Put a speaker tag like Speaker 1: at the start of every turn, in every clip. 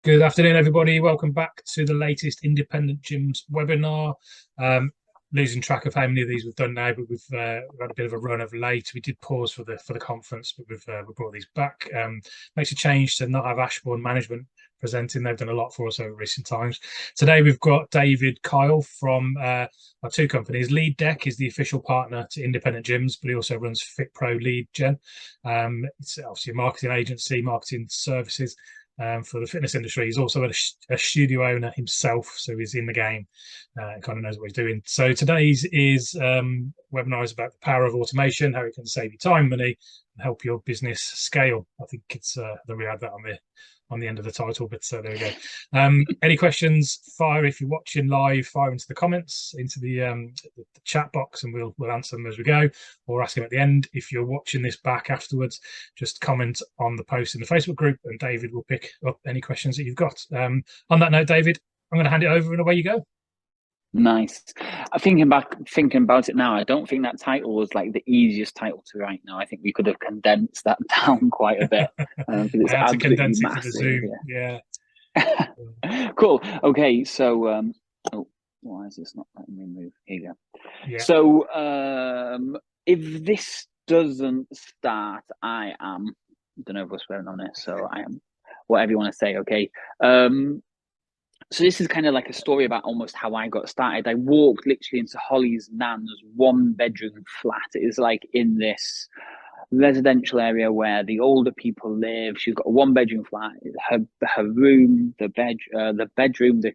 Speaker 1: Good afternoon, everybody. Welcome back to the latest Independent Gyms webinar. Losing track of how many of these we've done now, but we've had a bit of a run of late. We did pause for the conference, but we've brought these back. Makes a change to not have Ashbourne management presenting. They've done a lot for us over recent times. Today we've got David Kyle from our two companies. LeadDeck is the official partner to Independent Gyms, but he also runs FitPro Lead Gen. It's obviously a marketing agency, marketing services for the fitness industry. He's also a studio owner himself, so he's in the game, kind of knows what he's doing. So today's webinar is about the power of automation, how it can save you time, money, and help your business scale. I think it's that we had that on the end of the title, but there we go. Any questions, fire if you're watching live, fire into the comments, into the chat box, and we'll answer them as we go, or ask them at the end. If you're watching this back afterwards, just comment on the post in the Facebook group, and David will pick up any questions that you've got. On that note, David, I'm going to hand it over, and away you go.
Speaker 2: Nice. Thinking about it now, I don't think that title was like the easiest title to write now. I think we could have condensed that down quite a bit. It's
Speaker 1: I had to condense
Speaker 2: massive,
Speaker 1: it for the Zoom. Yeah.
Speaker 2: Cool. Okay, so oh, why is this not letting me move? Here you go.
Speaker 1: Yeah.
Speaker 2: So if this doesn't start, I don't know if we're swearing on this, so I am whatever you want to say. Okay. So this is kind of like a story about almost how I got started. I walked literally into Holly's nan's 1-bedroom flat. It is like in this residential area where the older people live. She's got a 1-bedroom flat. Her room, the bedroom, the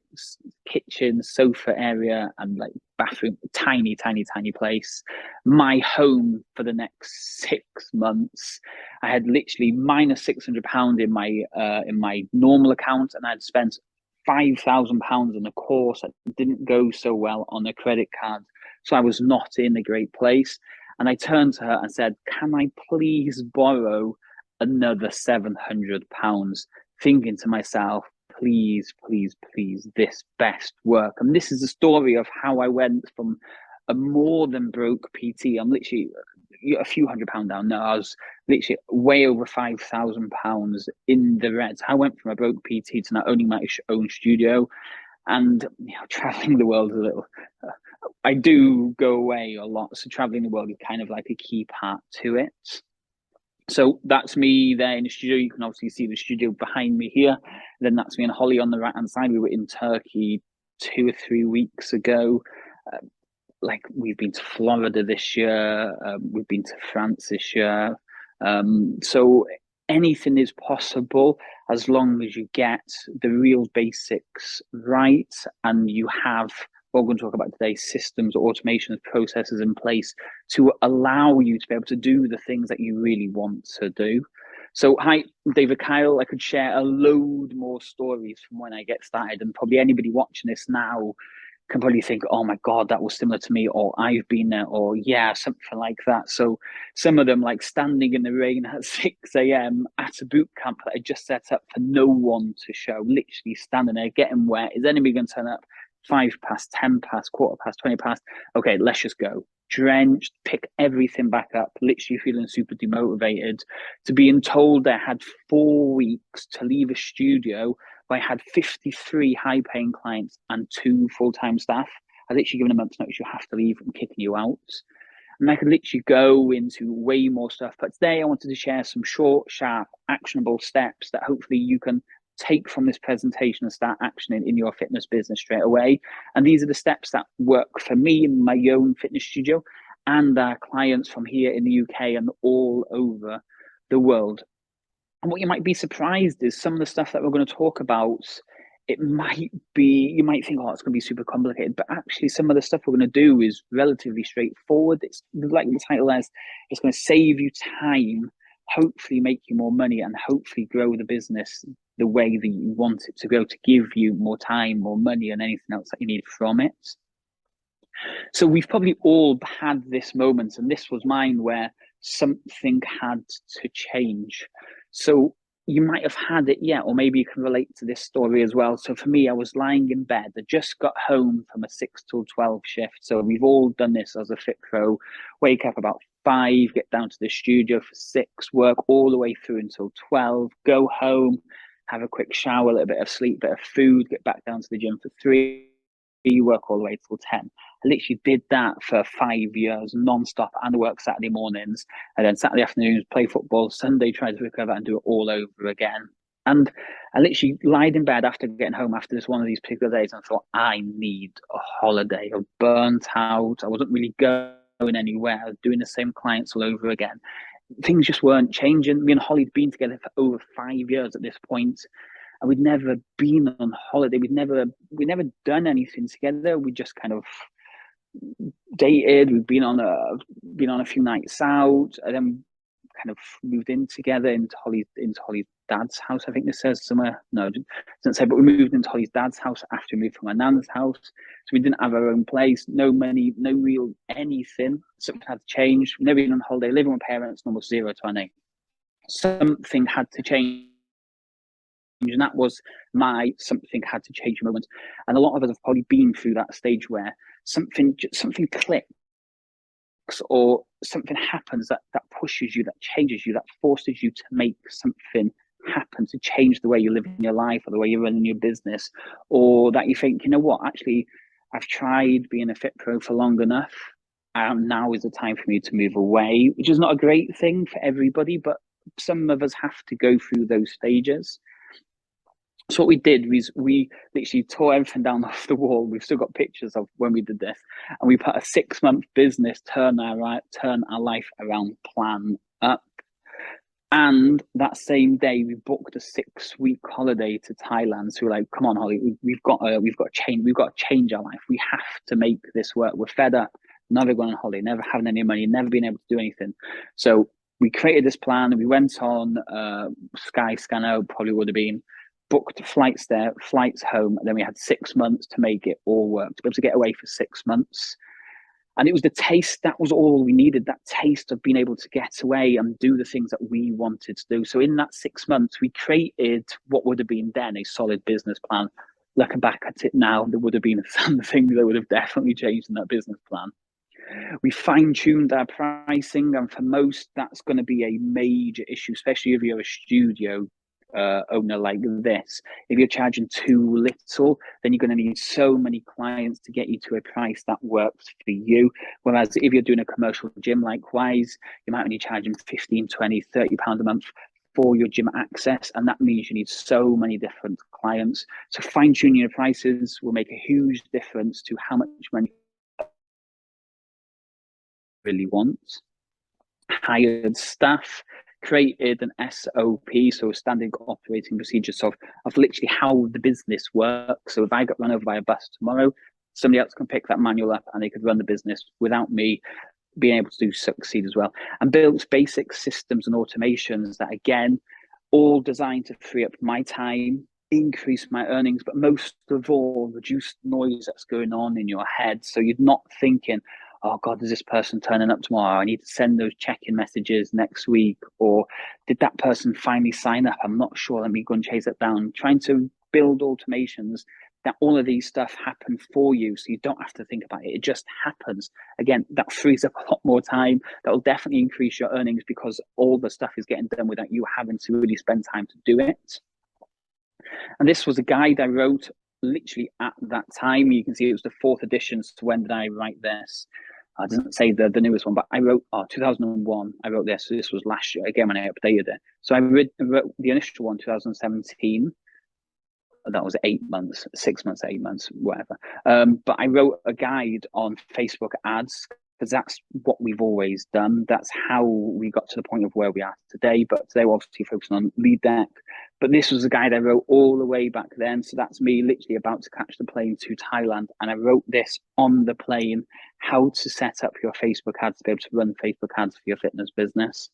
Speaker 2: kitchen, sofa area, and like bathroom. Tiny place. My home for the next 6 months. I had literally minus £600 in my normal account, and I'd spent £5,000 on a course that didn't go so well on a credit card. So I was not in a great place. And I turned to her and said, can I please borrow another £700? Thinking to myself, please, this best work. And this is the story of how I went from a more than broke PT. I'm literally a few £100 down. No, I was literally way over £5,000 in the reds. I went from a broke PT to now owning my own studio, and traveling the world a little. I do go away a lot, so traveling the world is kind of like a key part to it. So that's me there in the studio. You can obviously see the studio behind me here. Then that's me and Holly on the right-hand side. We were in Turkey 2 or 3 weeks ago. Like we've been to Florida this year, we've been to France this year. So anything is possible as long as you get the real basics right, and you have what we're going to talk about today: systems, automation, processes in place to allow you to be able to do the things that you really want to do. So hi, David Kyle. I could share a load more stories from when I get started, and probably anybody watching this now can probably think, oh my God, that was similar to me, or I've been there, or yeah, something like that. So some of them, like standing in the rain at 6 a.m. at a boot camp that I just set up for no one to show, literally standing there, getting wet. Is anybody going to turn up? 5 past, 10 past, quarter past, 20 past. Okay, let's just go. Drenched, pick everything back up, literally feeling super demotivated, to being told I had 4 weeks to leave a studio. I had 53 high-paying clients and 2 full-time staff. I literally given a month's notice, you have to leave, I'm kicking you out. And I could literally go into way more stuff. But today I wanted to share some short, sharp, actionable steps that hopefully you can take from this presentation and start actioning in your fitness business straight away. And these are the steps that work for me in my own fitness studio and our clients from here in the UK and all over the world. And what you might be surprised is some of the stuff that we're going to talk about, it might be, you might think, oh, it's going to be super complicated, but actually some of the stuff we're going to do is relatively straightforward. It's like the title says, it's going to save you time, hopefully make you more money, and hopefully grow the business the way that you want it to go, to give you more time, more money, and anything else that you need from it. So we've probably all had this moment, and this was mine, where something had to change. So you might have had it yet, or maybe you can relate to this story as well. So for me, I was lying in bed. I just got home from a 6 till 12 shift. So we've all done this as a fit pro. Wake up about 5, get down to the studio for 6, work all the way through until 12, go home, have a quick shower, a little bit of sleep, bit of food, get back down to the gym for 3, work all the way till 10. I literally did that for 5 years, non-stop, and work Saturday mornings, and then Saturday afternoons, play football, Sunday try to recover and do it all over again. And I literally lied in bed after getting home after this one of these particular days and thought, I need a holiday. I was burnt out. I wasn't really going anywhere. I was doing the same clients all over again. Things just weren't changing. Me and Holly had been together for over 5 years at this point, and we'd never been on holiday. We'd never done anything together. We just kind of dated. We'd been on a few nights out, and then kind of moved in together into Holly's dad's house. I think this says somewhere. No, it doesn't say. But we moved into Holly's dad's house after we moved from my nan's house. So we didn't have our own place, no money, no real anything. Something had to change. We've never been on holiday, living with parents, almost 0 to our name. Something had to change. And that was my something had to change moment. And a lot of us have probably been through that stage where something clicks, or something happens that pushes you, that changes you, that forces you to make something happen, to change the way you live in your life or the way you're running your business, or that you think, you know what, actually, I've tried being a fit pro for long enough. Now is the time for me to move away, which is not a great thing for everybody, but some of us have to go through those stages. So what we did was we literally tore everything down off the wall. We've still got pictures of when we did this, and we put a 6-month business turn our life around plan up. And that same day, we booked a 6-week holiday to Thailand. So we're like, "Come on, Holly, we've got to change our life. We have to make this work. We're fed up, never going on holiday, never having any money, never being able to do anything." So we created this plan, and we went on Skyscanner, probably would have been, booked flights there, flights home, and then we had 6 months to make it all work, to be able to get away for 6 months. And it was the taste, that was all we needed, that taste of being able to get away and do the things that we wanted to do. So in that 6 months, we created what would have been then a solid business plan. Looking back at it now, there would have been some things that would have definitely changed in that business plan. We fine-tuned our pricing, and for most, that's going to be a major issue, especially if you're a studio owner like this. If you're charging too little, then you're going to need so many clients to get you to a price that works for you. Whereas if you're doing a commercial gym, likewise, you might only charge them 15, 20, 30 pounds a month for your gym access, and that means you need so many different clients. So fine-tuning your prices will make a huge difference to how much money you really want. Hired staff, created an SOP, so standard operating procedures of literally how the business works. So if I got run over by a bus tomorrow, somebody else can pick that manual up and they could run the business without me being able to succeed as well. And built basic systems and automations that, again, all designed to free up my time, increase my earnings, but most of all, reduce the noise that's going on in your head. So you're not thinking, oh God, is this person turning up tomorrow? I need to send those check-in messages next week. Or did that person finally sign up? I'm not sure. Let me go and chase it down. Trying to build automations that all of these stuff happen for you, so you don't have to think about it. It just happens. Again, that frees up a lot more time. That will definitely increase your earnings because all the stuff is getting done without you having to really spend time to do it. And this was a guide I wrote literally at that time. You can see it was the 4th edition. So when did I write this? I didn't say the newest one, but I wrote 2001. I wrote this. So this was last year again when I updated it. So I wrote the initial one 2017. That was 8 months, 6 months, 8 months, whatever. But I wrote a guide on Facebook ads because that's what we've always done. That's how we got to the point of where we are today. But today we're obviously focusing on LeadDeck. But this was a guide I wrote all the way back then. So that's me literally about to catch the plane to Thailand. And I wrote this on the plane, how to set up your Facebook ads to be able to run Facebook ads for your fitness business.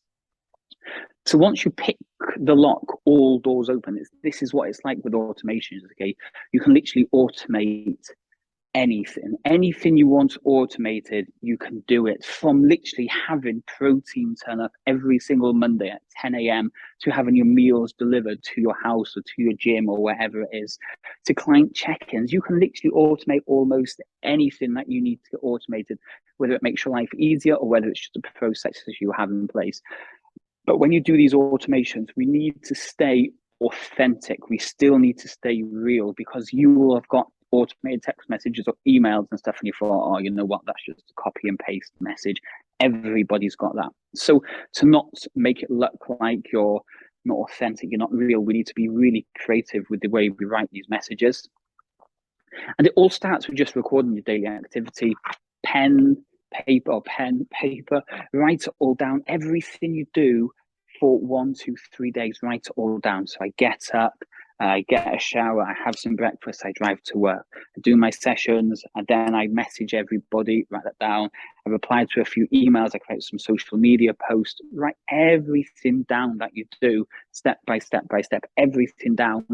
Speaker 2: So once you pick the lock, all doors open. This is what it's like with automations, okay? You can literally automate anything you want automated. You can do it, from literally having protein turn up every single Monday at 10 a.m. to having your meals delivered to your house or to your gym or wherever it is, to client check-ins. You can literally automate almost anything that you need to get automated, whether it makes your life easier or whether it's just the processes you have in place. But when you do these automations, we need to stay authentic. We still need to stay real, because you will have got automated text messages or emails and stuff, and you thought, oh, you know what, that's just a copy and paste message. Everybody's got that. So to not make it look like you're not authentic, you're not real, we need to be really creative with the way we write these messages. And it all starts with just recording your daily activity. Pen, paper, write it all down. Everything you do for 1, 2, 3 days, write it all down. So I get up, I get a shower, I have some breakfast, I drive to work, I do my sessions, and then I message everybody, write that down. I reply to a few emails, I create some social media posts, write everything down that you do, step by step by step, everything down.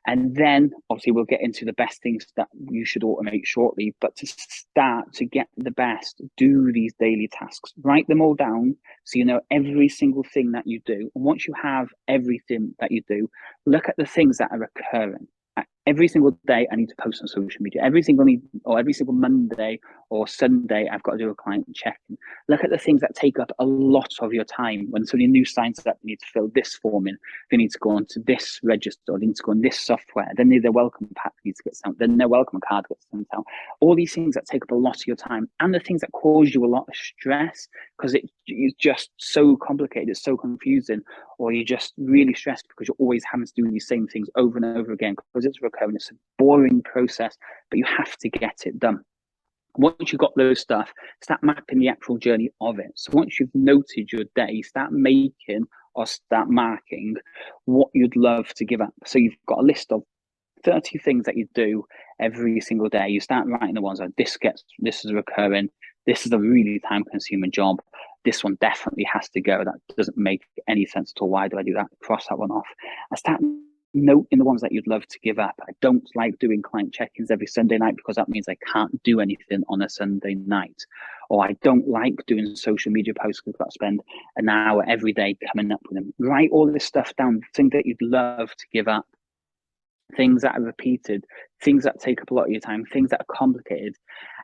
Speaker 2: And then obviously we'll get into the best things that you should automate shortly. But to start to get the best, do these daily tasks, write them all down so you know every single thing that you do. And once you have everything that you do, look at the things that are recurring. Every single day I need to post on social media. Every single Monday or Sunday, I've got to do a client check-in. Look at the things that take up a lot of your time. When somebody new signs up, they need to fill this form in. They need to go onto this register. They need to go on this software. Then their welcome pack needs to get sent. Then their welcome card gets sent out. All these things that take up a lot of your time, and the things that cause you a lot of stress, because it's just so complicated, it's so confusing, or you're just really stressed because you're always having to do these same things over and over again because it's recurring. It's a boring process, but you have to get it done. Once you've got those stuff, start mapping the actual journey of it. So once you've noted your day, start making or start marking what you'd love to give up. So you've got a list of 30 things that you do every single day. You start writing the ones like this is recurring, this is a really time consuming job, this one definitely has to go, that doesn't make any sense at all, why do I do that, cross that one off. I start noting the ones that you'd love to give up. I don't like doing client check-ins every Sunday night because that means I can't do anything on a Sunday night. Or I don't like doing social media posts because I've got to spend an hour every day coming up with them. Write all this stuff down, things that you'd love to give up, things that are repeated, things that take up a lot of your time, things that are complicated.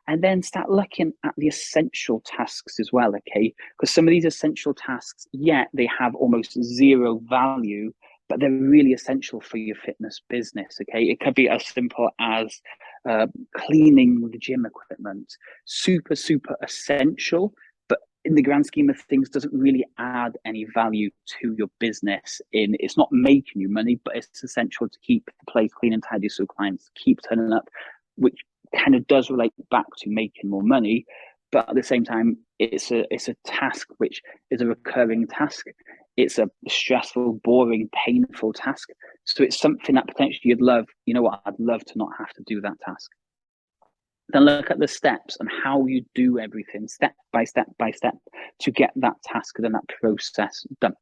Speaker 2: And then start looking at the essential tasks as well, okay? Because some of these essential tasks, they have almost zero value, but they're really essential for your fitness business, okay? It could be as simple as cleaning the gym equipment. Super, super essential, but in the grand scheme of things, doesn't really add any value to your business. It's not making you money, but it's essential to keep the place clean and tidy so clients keep turning up, which kind of does relate back to making more money. But at the same time, it's a task which is a recurring task. It's a stressful, boring, painful task. So it's something that potentially you'd love, you know what, I'd love to not have to do that task. Then look at the steps and how you do everything step by step by step to get that task and that process done.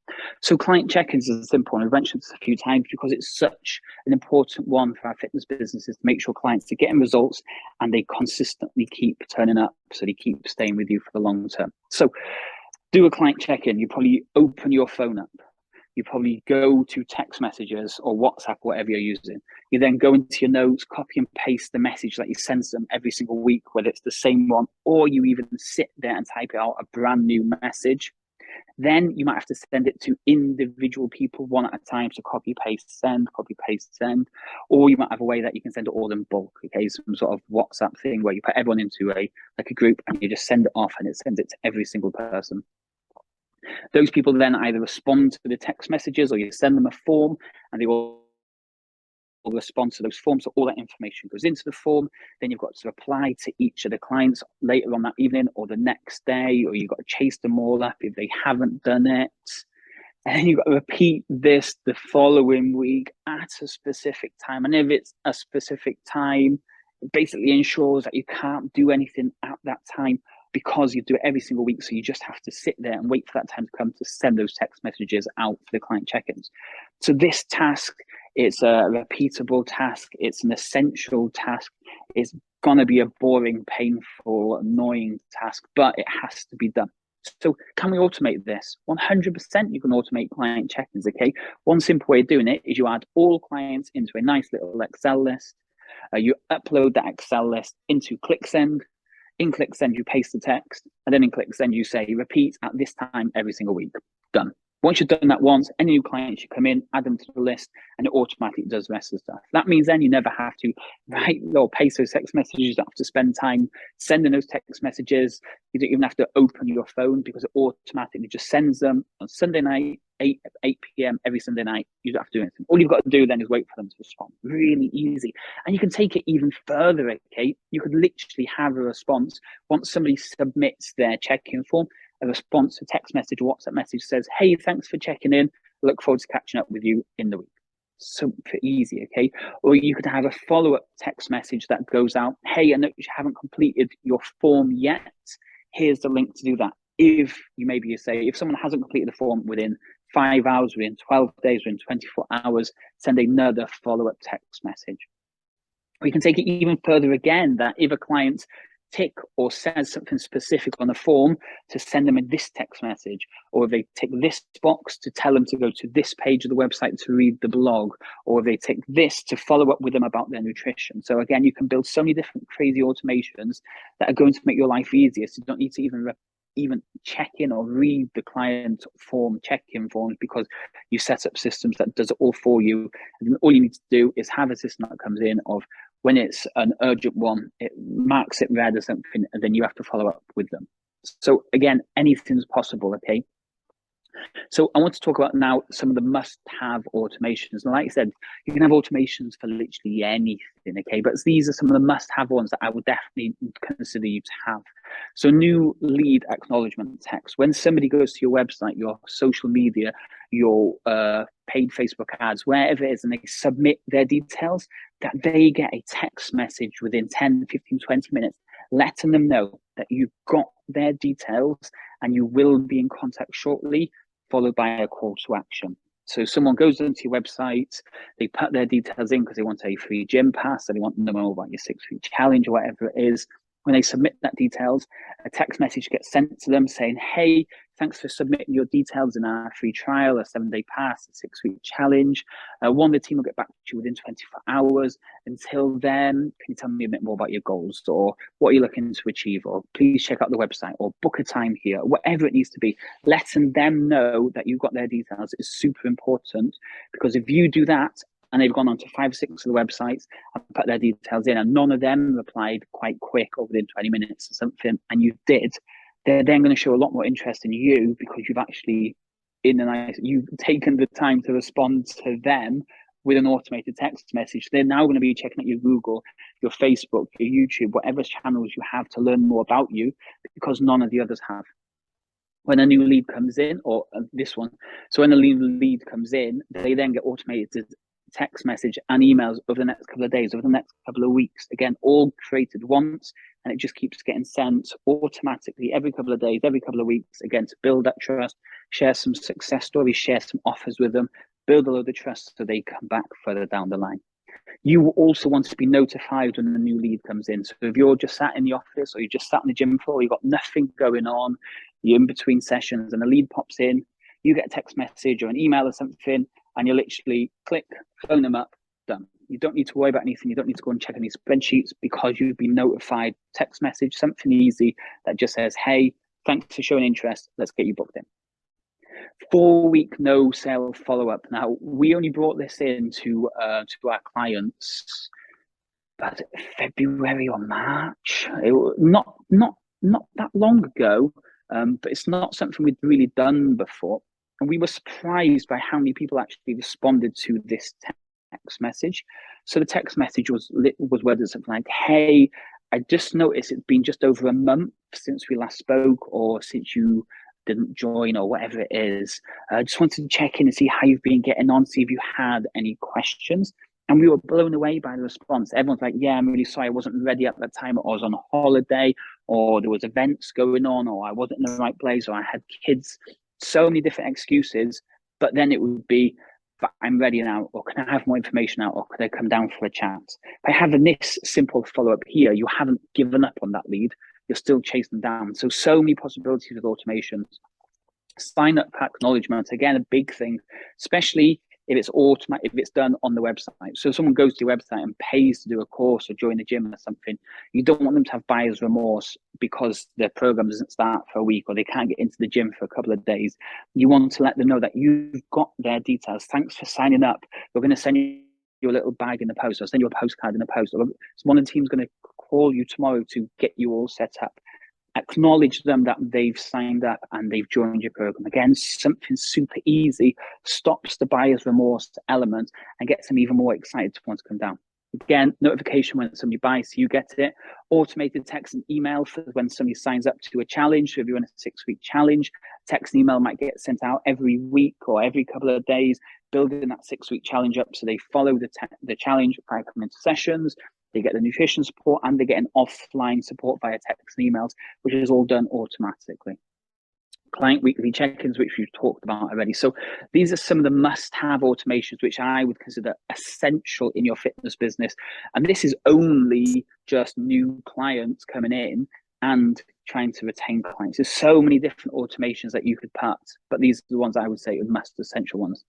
Speaker 2: So client check-ins is simple, and I've mentioned this a few times because it's such an important one for our fitness businesses to make sure clients are getting results and they consistently keep turning up, so they keep staying with you for the long term. So do a client check-in. You probably open your phone up. You probably go to text messages or WhatsApp, whatever you're using. You then go into your notes, copy and paste the message that you send them every single week, whether it's the same one, or you even sit there and type out a brand new message. Then you might have to send it to individual people one at a time. So copy, paste, send, or you might have a way that you can send it all in bulk. Okay, some sort of WhatsApp thing where you put everyone into a group and you just send it off and it sends it to every single person. Those people then either respond to the text messages or you send them a form and they will respond to those forms. So all that information goes into the form. Then you've got to reply to each of the clients later on that evening or the next day, or you've got to chase them all up if they haven't done it. And then you've got to repeat this the following week at a specific time. And if it's a specific time, it basically ensures that you can't do anything at that time, because you do it every single week. So you just have to sit there and wait for that time to come to send those text messages out for the client check-ins. So this task, it's a repeatable task. It's an essential task. It's going to be a boring, painful, annoying task, but it has to be done. So can we automate this? 100% you can automate client check-ins, okay? One simple way of doing it is you add all clients into a nice little Excel list. You upload that Excel list into ClickSend. In ClickSend, you paste the text, and then in ClickSend, you say repeat at this time every single week. Done. Once you've done that once, any new clients you come in, add them to the list, and it automatically does the rest of the stuff. That means then you never have to write or paste those text messages. You don't have to spend time sending those text messages. You don't even have to open your phone because it automatically just sends them on Sunday night, 8 p.m. every Sunday night. You don't have to do anything. All you've got to do then is wait for them to respond. Really easy. And you can take it even further, okay? You could literally have a response once somebody submits their check-in form. A response, a text message, a WhatsApp message says, hey, thanks for checking in. Look forward to catching up with you in the week. Super easy, okay? Or you could have a follow-up text message that goes out, hey, I know you haven't completed your form yet. Here's the link to do that. If you say, if someone hasn't completed the form within 5 hours, within 12 days, within 24 hours, send another follow-up text message. We can take it even further again, that if a client tick or says something specific on the form, to send them this text message, or if they tick this box to tell them to go to this page of the website to read the blog, or if they tick this to follow up with them about their nutrition. So again, you can build so many different crazy automations that are going to make your life easier. So you don't need to even check in or read the client form check-in forms, because you set up systems that does it all for you. And all you need to do is have a system that comes in of, when it's an urgent one, it marks it red or something, and then you have to follow up with them. So again, anything's possible, okay? So I want to talk about now some of the must-have automations. And like I said, you can have automations for literally anything, okay? But these are some of the must-have ones that I would definitely consider you to have. So new lead acknowledgement text. When somebody goes to your website, your social media, your paid Facebook ads, wherever it is, and they submit their details, that they get a text message within 10, 15, 20 minutes, letting them know that you've got their details and you will be in contact shortly, followed by a call to action. So someone goes onto your website, they put their details in because they want a free gym pass, or they want to know more about your 6-week challenge or whatever it is. When they submit that details, a text message gets sent to them saying, hey, thanks for submitting your details in our free trial, a 7-day pass, a 6-week challenge. One of the team will get back to you within 24 hours. Until then, can you tell me a bit more about your goals, or what you're looking to achieve, or please check out the website, or book a time here, whatever it needs to be. Letting them know that you've got their details is super important, because if you do that, and they've gone on to 5 or 6 of the websites and put their details in, and none of them replied quite quick or within 20 minutes or something, and you did, they're then going to show a lot more interest in you, because you've actually, you've taken the time to respond to them with an automated text message. They're now going to be checking out your Google, your Facebook, your YouTube, whatever channels you have to learn more about you, because none of the others have. When a new lead comes in, or this one, so when a new lead comes in, they then get automated text message and emails over the next couple of days, over the next couple of weeks, again, all created once, and it just keeps getting sent automatically every couple of days, every couple of weeks, again, to build that trust, share some success stories, share some offers with them, build a load of trust so they come back further down the line. You also want to be notified when the new lead comes in. So if you're just sat in the office, or you're just sat on the gym floor, you've got nothing going on, you're in between sessions, and a lead pops in, you get a text message or an email or something, and you literally click, phone them up, done. You don't need to worry about anything. You don't need to go and check any spreadsheets, because you've been notified. Text message, something easy that just says, hey, thanks for showing interest. Let's get you booked in. 4-week no sale follow-up. Now, we only brought this in to our clients about February or March. Not that long ago, but it's not something we'd really done before. And we were surprised by how many people actually responded to this text message. So the text message was worded something like, hey, I just noticed it's been just over a month since we last spoke, or since you didn't join, or whatever it is. I just wanted to check in and see how you've been getting on, see if you had any questions. And we were blown away by the response. Everyone's like, yeah, I'm really sorry, I wasn't ready at that time, or I was on holiday, or there was events going on, or I wasn't in the right place, or I had kids. So many different excuses. But then it would be, I'm ready now, or can I have more information out, or could I come down for a chat? By having this simple follow-up here, you haven't given up on that lead. You're still chasing them down. So many possibilities with automations. Sign up acknowledgement, again, a big thing, especially if it's automatic, if it's done on the website. So if someone goes to your website and pays to do a course or join the gym or something, you don't want them to have buyer's remorse because their program doesn't start for a week or they can't get into the gym for a couple of days. You want to let them know that you've got their details. Thanks for signing up. We're going to send you a little bag in the post. I'll send you a postcard in the post. Or one of the team's going to call you tomorrow to get you all set up. Acknowledge them that they've signed up and they've joined your program. Again, something super easy stops the buyer's remorse element and gets them even more excited to want to come down. Again, notification when somebody buys, so you get it. Automated text and email for when somebody signs up to a challenge. So if you want a 6-week challenge, text and email might get sent out every week or every couple of days, building that 6-week challenge up so they follow the challenge by coming into sessions. They get the nutrition support and they get an offline support via text and emails, which is all done automatically. Client weekly check-ins, which we've talked about already. So these are some of the must-have automations, which I would consider essential in your fitness business. And this is only just new clients coming in and trying to retain clients. There's so many different automations that you could put, but these are the ones I would say are most essential ones.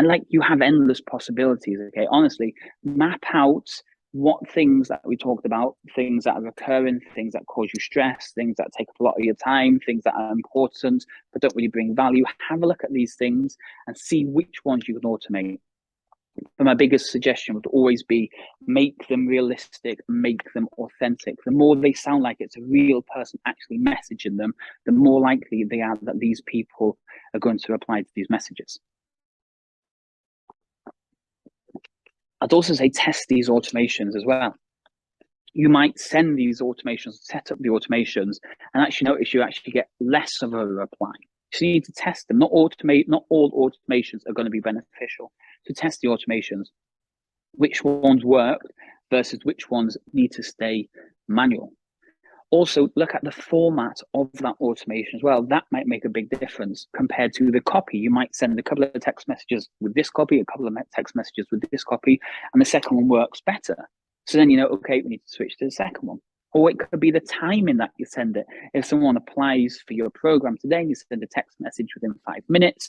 Speaker 2: And like, you have endless possibilities, okay? Honestly, map out what things that we talked about, things that are recurring, things that cause you stress, things that take up a lot of your time, things that are important but don't really bring value. Have a look at these things and see which ones you can automate. But my biggest suggestion would always be make them realistic, make them authentic. The more they sound like it's a real person actually messaging them, the more likely they are that these people are going to reply to these messages. I'd also say test these automations as well. You might send these automations, set up the automations, and actually notice you actually get less of a reply. So you need to test them. Not all automations are going to be beneficial. So test the automations. Which ones work versus which ones need to stay manual. Also, look at the format of that automation as well. That might make a big difference compared to the copy. You might send a couple of text messages with this copy, a couple of text messages with this copy, and the second one works better. So then you know, okay, we need to switch to the second one. Or it could be the timing that you send it. If someone applies for your program today and you send a text message within 5 minutes,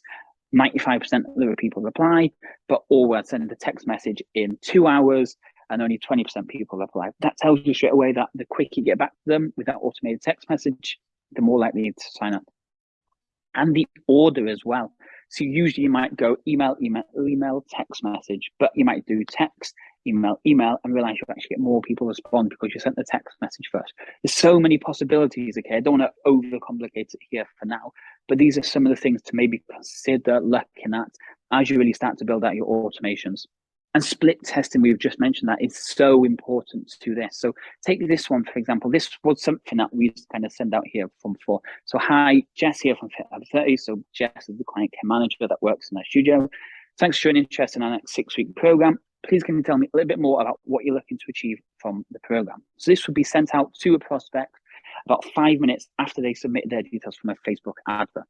Speaker 2: 95% of the people reply, but or we'll send a text message in 2 hours and only 20% people reply. That tells you straight away that the quicker you get back to them with that automated text message, the more likely to sign up. And the order as well. So usually you might go email, text message, but you might do text, email, and realize you actually get more people respond because you sent the text message first. There's so many possibilities, okay? I don't want to overcomplicate it here for now, but these are some of the things to maybe consider looking at as you really start to build out your automations. And split testing, we've just mentioned that, is so important to this. So take this one, for example. This was something that we kind of send out here from before. So hi, Jess here from Fit Hub 30. So Jess is the client care manager that works in our studio. Thanks for showing interest in our next 6-week program. Please can you tell me a little bit more about what you're looking to achieve from the program? So this would be sent out to a prospect about 5 minutes after they submitted their details from a Facebook advert.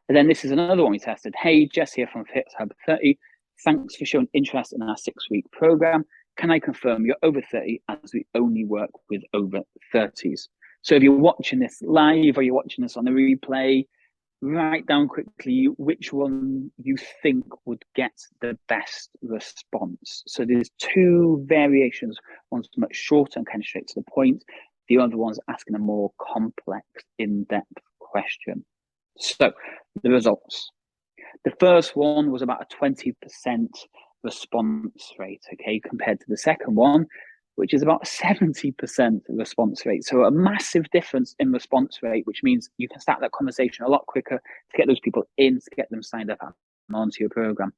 Speaker 2: And then this is another one we tested. Hey, Jess here from Fit Hub 30. Thanks for showing interest in our 6-week program. Can I confirm you're over 30 as we only work with over 30s? So if you're watching this live or you're watching this on the replay, write down quickly which one you think would get the best response. So there's 2 variations. One's much shorter and kind of straight to the point. The other one's asking a more complex, in-depth question. So the results. The first one was about a 20% response rate, okay, compared to the second one, which is about a 70% response rate. So a massive difference in response rate, which means you can start that conversation a lot quicker to get those people in, to get them signed up onto your program.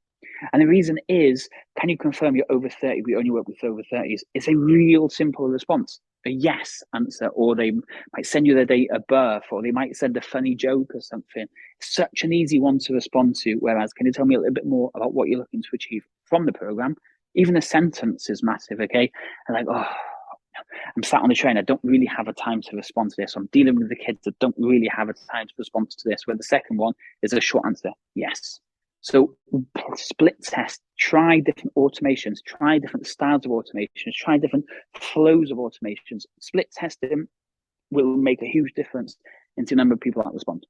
Speaker 2: And the reason is, can you confirm you're over 30? We only work with over 30s. It's a real simple response, a yes answer, or they might send you their date of birth, or they might send a funny joke or something. Such an easy one to respond to. Whereas, can you tell me a little bit more about what you're looking to achieve from the program? Even a sentence is massive, okay? And like, oh, I'm sat on the train. I don't really have a time to respond to this. I'm dealing with the kids that don't really have a time to respond to this. Where the second one is a short answer, yes. So split test, try different automations, try different styles of automations, try different flows of automations. Split testing will make a huge difference into the number of people that respond.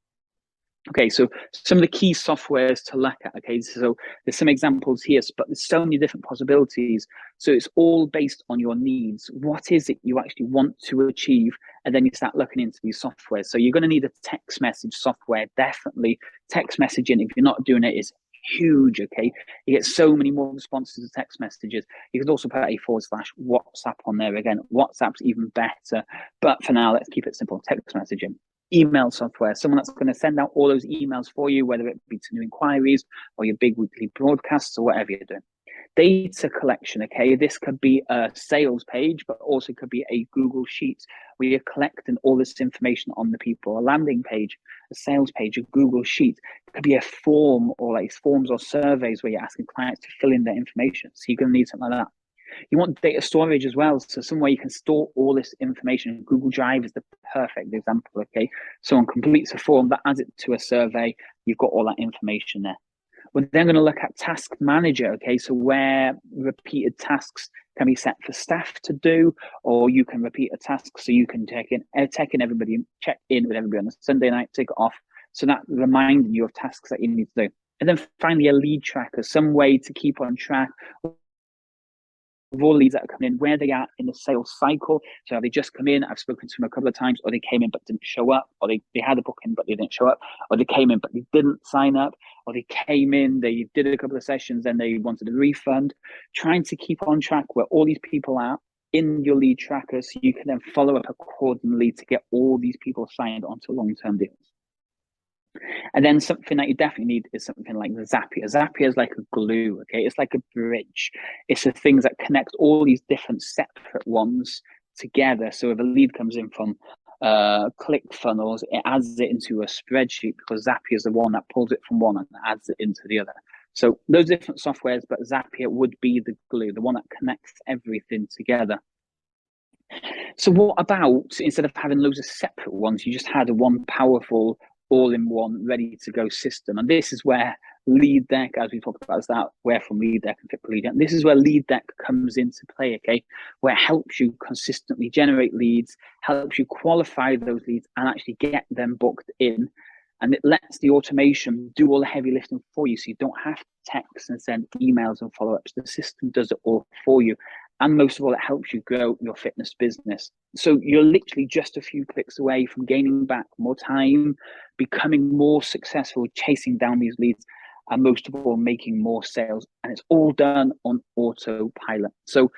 Speaker 2: Okay, so some of the key softwares to look at. Okay, so there's some examples here, but there's so many different possibilities. So it's all based on your needs. What is it you actually want to achieve? And then you start looking into these softwares. So you're going to need a text message software, definitely. Text messaging, if you're not doing it, is huge. Okay, you get so many more responses to text messages. You could also put a / WhatsApp on there. Again, WhatsApp's even better, but for now, let's keep it simple. Text messaging. Email software, someone that's going to send out all those emails for you, whether it be to new inquiries or your big weekly broadcasts or whatever you're doing. Data collection, okay, this could be a sales page, but also could be a Google Sheet where you're collecting all this information on the people. A landing page, a sales page, a Google Sheet. It could be a form, or like forms or surveys where you're asking clients to fill in their information. So you're going to need something like that. You want data storage as well, so somewhere you can store all this information. Google Drive is the perfect example. Okay, someone completes a form, that adds it to a survey, you've got all that information there. We're then going to look at task manager. Okay, so where repeated tasks can be set for staff to do, or you can repeat a task so you can check in everybody, check in with everybody on a Sunday night, take it off, so that reminding you of tasks that you need to do. And then finally, a lead tracker, some way to keep on track of all leads that are coming in, where they are in the sales cycle. So have they just come in, I've spoken to them a couple of times, or they came in but didn't show up, or they had a booking but they didn't show up, or they came in but they didn't sign up, or they came in, they did a couple of sessions and they wanted a refund. Trying to keep on track where all these people are in your lead tracker, so you can then follow up accordingly to get all these people signed onto long-term deals. And then something that you definitely need is something like Zapier. Zapier is like a glue, okay? It's like a bridge. It's the things that connect all these different separate ones together. So if a lead comes in from ClickFunnels, it adds it into a spreadsheet, because Zapier is the one that pulls it from one and adds it into the other. So those different softwares, but Zapier would be the glue, the one that connects everything together. So what about, instead of having loads of separate ones, you just had a one powerful, all-in-one, ready-to-go system? And this is where LeadDeck, as we talked about, is that where from LeadDeck and Fit for LeadDeck. This is where LeadDeck comes into play, okay? Where it helps you consistently generate leads, helps you qualify those leads and actually get them booked in. And it lets the automation do all the heavy lifting for you, so you don't have to text and send emails and follow-ups. The system does it all for you. And most of all, it helps you grow your fitness business. So you're literally just a few clicks away from gaining back more time, becoming more successful, chasing down these leads, and most of all, making more sales. And it's all done on autopilot. So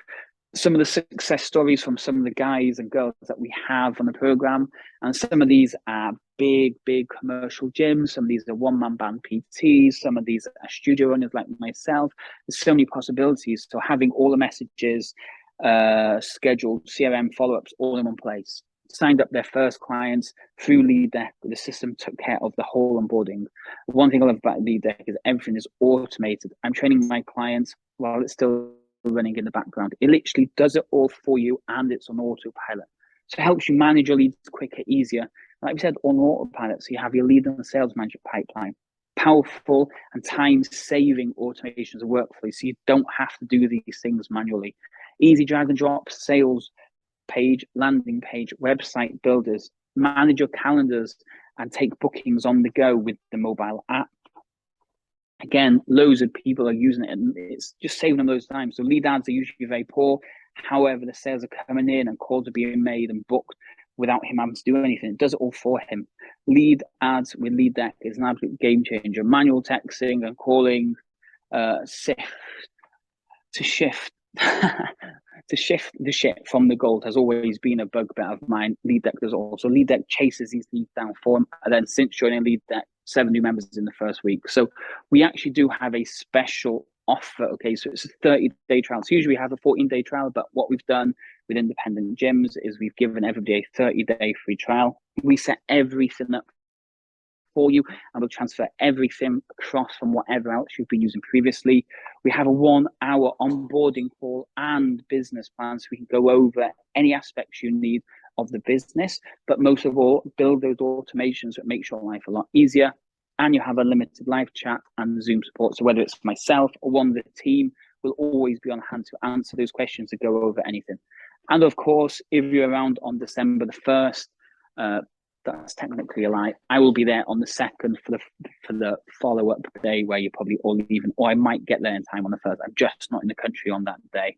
Speaker 2: some of the success stories from some of the guys and girls that we have on the program, and some of these are big commercial gyms, some of these are one-man band PTs, some of these are studio owners like myself. There's so many possibilities. So having all the messages, scheduled CRM follow-ups all in one place, signed up their first clients through LeadDeck. The system took care of the whole onboarding. One thing I love about LeadDeck is everything is automated. I'm training my clients while it's still running in the background. It literally does it all for you, and it's on autopilot. So it helps you manage your leads quicker, easier. Like we said, on autopilot, so you have your lead and sales manager pipeline. Powerful and time-saving automations of workflow, so you don't have to do these things manually. Easy drag and drop sales page, landing page, website builders. Manage your calendars and take bookings on the go with the mobile app. Again, loads of people are using it, and it's just saving them those times. So lead ads are usually very poor. However, the sales are coming in and calls are being made and booked without him having to do anything. It does it all for him. Lead ads with LeadDeck is an absolute game changer. Manual texting and calling, shift the shit from the gold has always been a bugbear of mine. LeadDeck does also. LeadDeck chases these leads down for him, and then since joining LeadDeck, 7 new members in the first week. So we actually do have a special offer. Okay, so it's a 30-day trial. So usually we have a 14-day trial, but what we've done with independent gyms is we've given everybody a 30-day free trial. We set everything up for you, and we'll transfer everything across from whatever else you've been using previously. We have a 1-hour onboarding call and business plan, so we can go over any aspects you need of the business, but most of all, build those automations that make your life a lot easier. And you have a limited live chat and Zoom support. So whether it's myself or one of the team, will always be on hand to answer those questions, to go over anything. And of course, if you're around on December the 1st, that's technically a lie. I will be there on the 2nd for the follow-up day where you're probably all leaving, or I might get there in time on the 1st. I'm just not in the country on that day.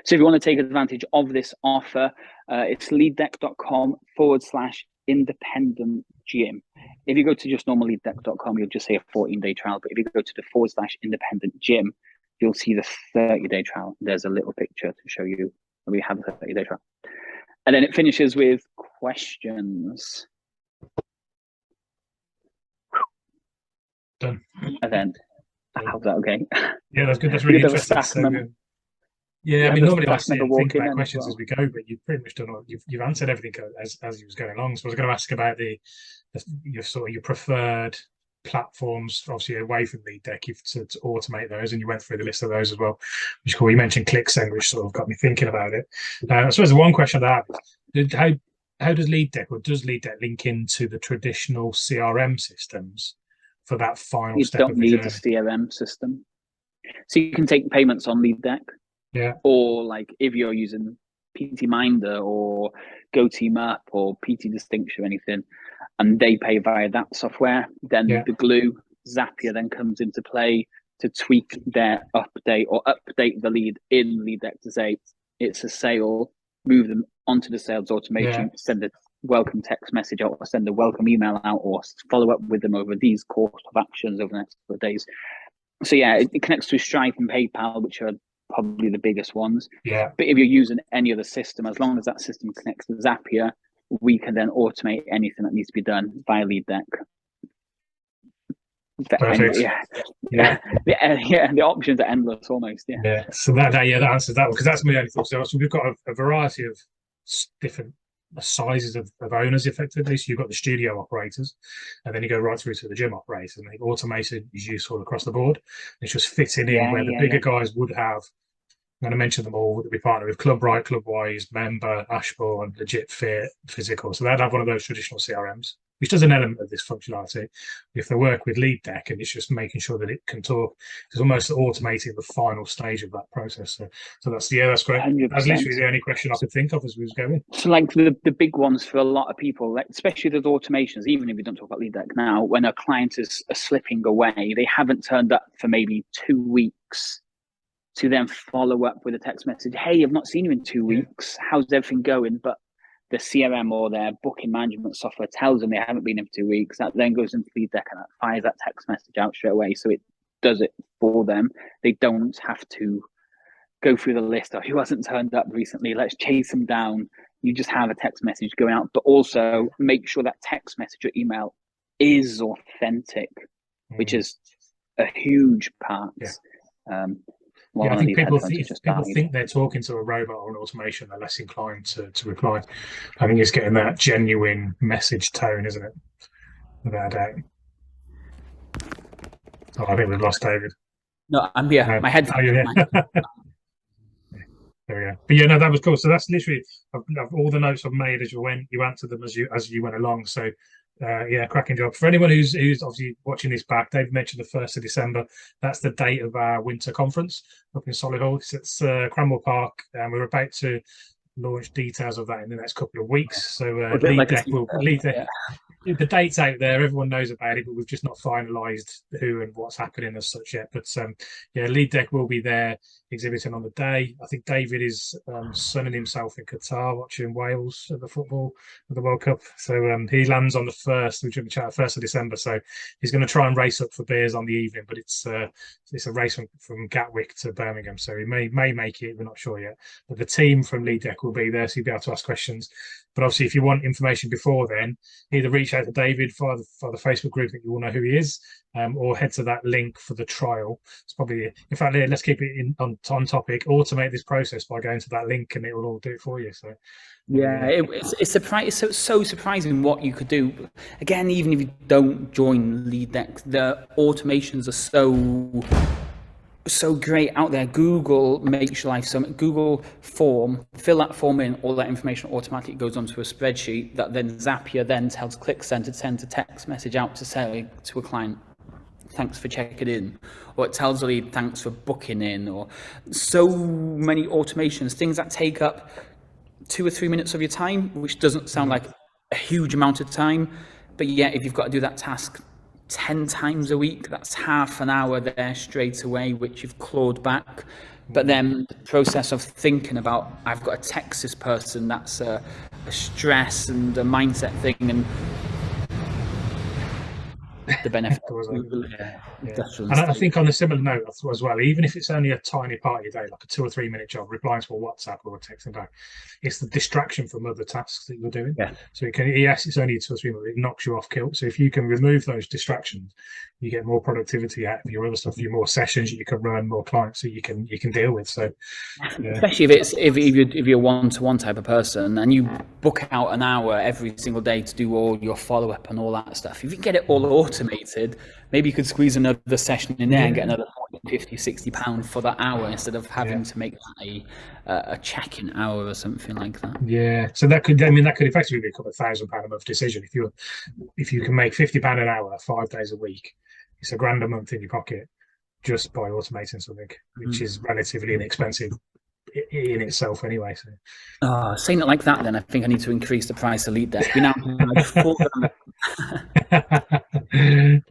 Speaker 2: So if you want to take advantage of this offer, it's leaddeck.com/independent gym. If you go to just normal leaddeck.com, you'll just say a 14-day trial. But if you go to the /independent gym, you'll see the 30-day trial. There's a little picture to show you that we have a 30-day trial. And then it finishes with questions.
Speaker 1: Done.
Speaker 2: And then, how's that okay?
Speaker 1: Yeah, that's good. That's really interesting. So, yeah, I mean, normally I think about questions as we go, but you've pretty much done all, you've answered everything as you was going along. So I was going to ask about your preferred platforms, obviously away from LeadDeck, to automate those, and you went through the list of those as well, which is cool. You mentioned ClickSend, which sort of got me thinking about it. I suppose the one question I have is how does LeadDeck link into the traditional CRM systems for that final step? You don't need a
Speaker 2: CRM system, so you can take payments on LeadDeck.
Speaker 1: Yeah.
Speaker 2: Or like if you're using PT Minder or GoTeamUp or PT Distinction or anything, and they pay via that software, then the glue Zapier then comes into play to tweak their update or update the lead in LeadDeck to say it's a sale, move them onto the sales automation, send a welcome text message out, or send a welcome email out, or follow up with them over these course of actions over the next couple of days. So yeah, it connects to Stripe and PayPal, which are probably the biggest ones.
Speaker 1: Yeah.
Speaker 2: But if you're using any other system, as long as that system connects to Zapier, we can then automate anything that needs to be done via LeadDeck.
Speaker 1: Perfect.
Speaker 2: The options are endless almost.
Speaker 1: Yeah. So that answers that one, because that's my only thought. So we've got a variety of different sizes of owners effectively. So you've got the studio operators, and then you go right through to the gym operators, and the automation is useful across the board. It's just fitting in where the bigger guys would have. I'm going to mention them all that we partner with: Club Right, Club Wise, Member, Ashbourne, Legit Fit, Physical. So they'd have one of those traditional CRMs, which does an element of this functionality. If they work with LeadDeck, and it's just making sure that it can talk, it's almost automating the final stage of that process. So that's great. 100%. That's literally the only question I could think of as we was going.
Speaker 2: So like the big ones for a lot of people, like especially those automations, even if we don't talk about LeadDeck now, when a client is slipping away, they haven't turned up for maybe 2 weeks, to then follow up with a text message. Hey, I've not seen you in 2 weeks. How's everything going? But the CRM or their booking management software tells them they haven't been in for 2 weeks. That then goes into LeadDeck and that fires that text message out straight away. So it does it for them. They don't have to go through the list of who hasn't turned up recently. Let's chase them down. You just have a text message going out, but also make sure that text message or email is authentic, which is a huge part.
Speaker 1: I think people think they're talking to a robot or an automation. They're less inclined to reply. I think it's getting that genuine message tone, isn't it? Without a doubt. Oh, I think we've lost David.
Speaker 2: No, I'm here. My head's
Speaker 1: there we go. But yeah, no, that was cool. So that's literally all the notes I've made as you went. You answered them as you went along. So cracking job. For anyone who's obviously watching this back, Dave mentioned the 1st of December. That's the date of our winter conference up in Solihull. It's Cranwell Park, and we're about to launch details of that in the next couple of weeks. So LeadDeck the date's out there. Everyone knows about it, but we've just not finalised who and what's happening as such yet. But LeadDeck will be there exhibiting on the day. I think David is sunning himself in Qatar watching Wales at the football of the World Cup. So he lands on the 1st, which will be 1st of December. So he's going to try and race up for beers on the evening, but it's a race from Gatwick to Birmingham. So he may make it. We're not sure yet. But the team from LeadDeck will be there, so you'll be able to ask questions. But obviously, if you want information before then, either reach out to David for the Facebook group that you all know who he is, or head to that link for the trial. It's probably, in fact, let's keep it on topic. Automate this process by going to that link, and it will all do it for you. So,
Speaker 2: it's so surprising what you could do. Again, even if you don't join LeadDeck, the automations are so great out there. Google makes your life so Google form, fill that form in, all that information automatically goes onto a spreadsheet that then Zapier then tells ClickSend to send a text message out to say to a client, thanks for checking in, or it tells the lead, thanks for booking in, or so many automations, things that take up 2 or 3 minutes of your time, which doesn't sound like a huge amount of time. But yeah, if you've got to do that task 10 times a week, that's half an hour there straight away, which you've clawed back. But then the process of thinking about, I've got to text this person, that's a stress and a mindset thing, and the benefit.
Speaker 1: And I think on a similar note as well, even if it's only a tiny part of your day, like a 2 or 3 minute job, replying to a WhatsApp or a texting back, it's the distraction from other tasks that you're doing.
Speaker 2: Yeah.
Speaker 1: So it can, yes, it's only 2 or 3 minutes, it knocks you off kilt. So if you can remove those distractions, you get more productivity out of your other stuff, your more sessions you can run, more clients that you can deal with. So
Speaker 2: especially if you're one-to-one type of person and you book out an hour every single day to do all your follow-up and all that stuff, if you can get it all automated, maybe you could squeeze another session in there and get another 40, 50, 60 pounds for that hour instead of having to make that a check-in hour or something like that.
Speaker 1: Yeah, so that could effectively become £1,000 a month decision if you can make £50 an hour 5 days a week. It's £1,000 a month in your pocket just by automating something, which is relatively inexpensive in itself anyway. So,
Speaker 2: saying it like that, then I think I need to increase the price of LeadDeck. We now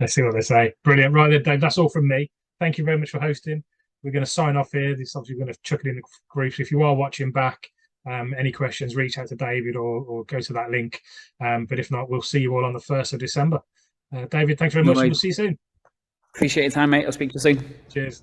Speaker 1: let's see what they say. Brilliant. Right then, Dave, that's all from me. Thank you very much for hosting. We're going to sign off here. This obviously going to chuck it in the groups. If you are watching back, any questions, reach out to David or go to that link. But if not, we'll see you all on the 1st of December. David, thanks very much, and we'll see you soon.
Speaker 2: Appreciate your time, mate. I'll speak to you soon.
Speaker 1: Cheers.